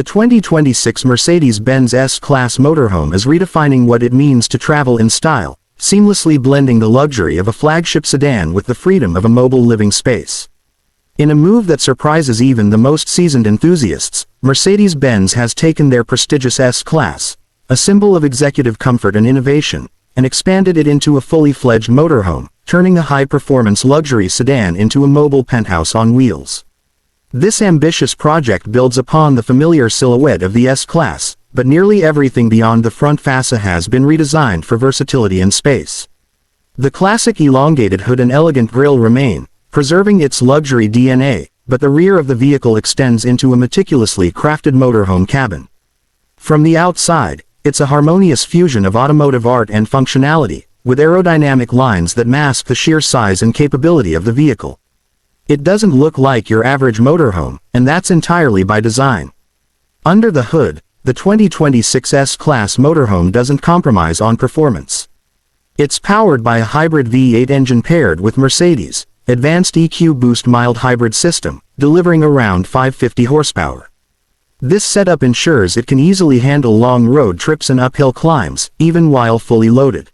The 2026 Mercedes-Benz S-Class Motorhome is redefining what it means to travel in style, seamlessly blending the luxury of a flagship sedan with the freedom of a mobile living space. In a move that surprises even the most seasoned enthusiasts, Mercedes-Benz has taken their prestigious S-Class, a symbol of executive comfort and innovation, and expanded it into a fully fledged motorhome, turning a high-performance luxury sedan into a mobile penthouse on wheels. This ambitious project builds upon the familiar silhouette of the S-Class, but nearly everything beyond the front fascia has been redesigned for versatility and space. The classic elongated hood and elegant grille remain, preserving its luxury DNA, but the rear of the vehicle extends into a meticulously crafted motorhome cabin. From the outside, it's a harmonious fusion of automotive art and functionality, with aerodynamic lines that mask the sheer size and capability of the vehicle. It doesn't look like your average motorhome, and that's entirely by design. Under the hood, the 2026 S-Class Motorhome doesn't compromise on performance. It's powered by a hybrid V8 engine paired with Mercedes' advanced EQ Boost mild hybrid system, delivering around 550 horsepower. This setup ensures it can easily handle long road trips and uphill climbs, even while fully loaded.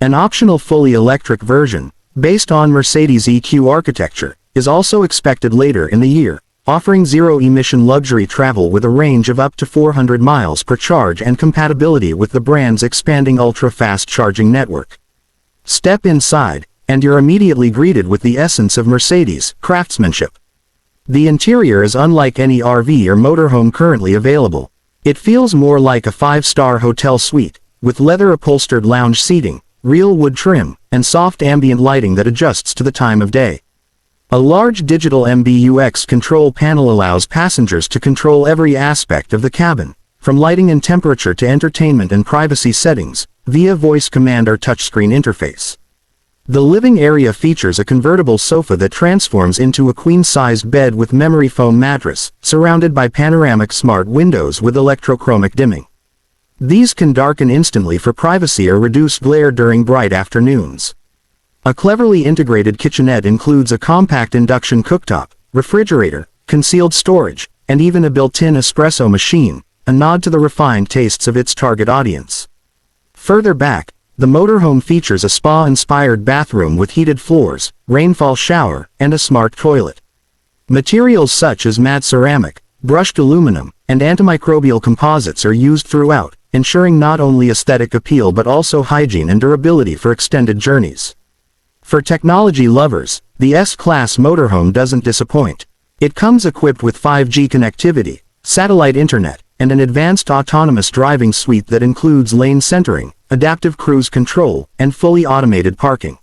An optional fully electric version, based on Mercedes' EQ architecture, is also expected later in the year, offering zero-emission luxury travel with a range of up to 400 miles per charge and compatibility with the brand's expanding ultra-fast charging network. Step inside, and you're immediately greeted with the essence of Mercedes' craftsmanship. The interior is unlike any RV or motorhome currently available. It feels more like a five-star hotel suite, with leather-upholstered lounge seating, real wood trim, and soft ambient lighting that adjusts to the time of day. A large digital MBUX control panel allows passengers to control every aspect of the cabin, from lighting and temperature to entertainment and privacy settings, via voice command or touchscreen interface. The living area features a convertible sofa that transforms into a queen-sized bed with memory foam mattress, surrounded by panoramic smart windows with electrochromic dimming. These can darken instantly for privacy or reduce glare during bright afternoons. A cleverly integrated kitchenette includes a compact induction cooktop, refrigerator, concealed storage, and even a built-in espresso machine, a nod to the refined tastes of its target audience. Further back, the motorhome features a spa-inspired bathroom with heated floors, rainfall shower, and a smart toilet. Materials such as matte ceramic, brushed aluminum, and antimicrobial composites are used throughout, ensuring not only aesthetic appeal but also hygiene and durability for extended journeys. For technology lovers, the S-Class Motorhome doesn't disappoint. It comes equipped with 5G connectivity, satellite internet, and an advanced autonomous driving suite that includes lane centering, adaptive cruise control, and fully automated parking.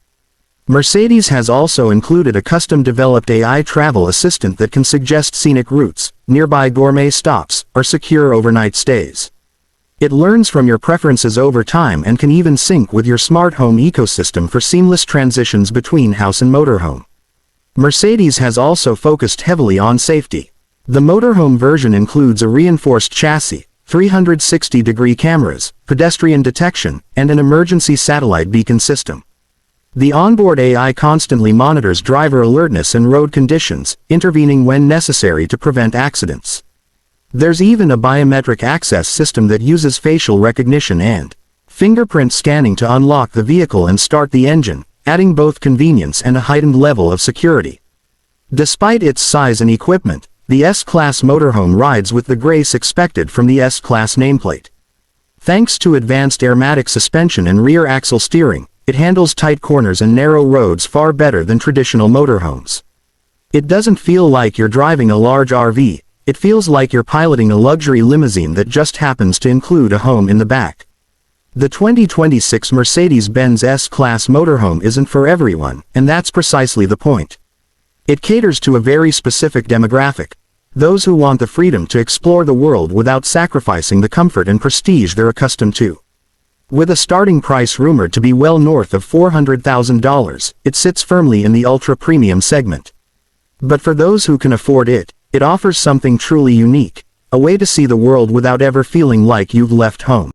Mercedes has also included a custom-developed AI travel assistant that can suggest scenic routes, nearby gourmet stops, or secure overnight stays. It learns from your preferences over time and can even sync with your smart home ecosystem for seamless transitions between house and motorhome. Mercedes has also focused heavily on safety. The motorhome version includes a reinforced chassis, 360-degree cameras, pedestrian detection, and an emergency satellite beacon system. The onboard AI constantly monitors driver alertness and road conditions, intervening when necessary to prevent accidents. There's even a biometric access system that uses facial recognition and fingerprint scanning to unlock the vehicle and start the engine, adding both convenience and a heightened level of security. Despite its size and equipment, the S-Class Motorhome rides with the grace expected from the S-Class nameplate. Thanks to advanced airmatic suspension and rear axle steering, it handles tight corners and narrow roads far better than traditional motorhomes. It doesn't feel like you're driving a large RV. It feels like you're piloting a luxury limousine that just happens to include a home in the back. The 2026 Mercedes-Benz S-Class Motorhome isn't for everyone, and that's precisely the point. It caters to a very specific demographic, those who want the freedom to explore the world without sacrificing the comfort and prestige they're accustomed to. With a starting price rumored to be well north of $400,000, it sits firmly in the ultra-premium segment. But for those who can afford it, it offers something truly unique, a way to see the world without ever feeling like you've left home.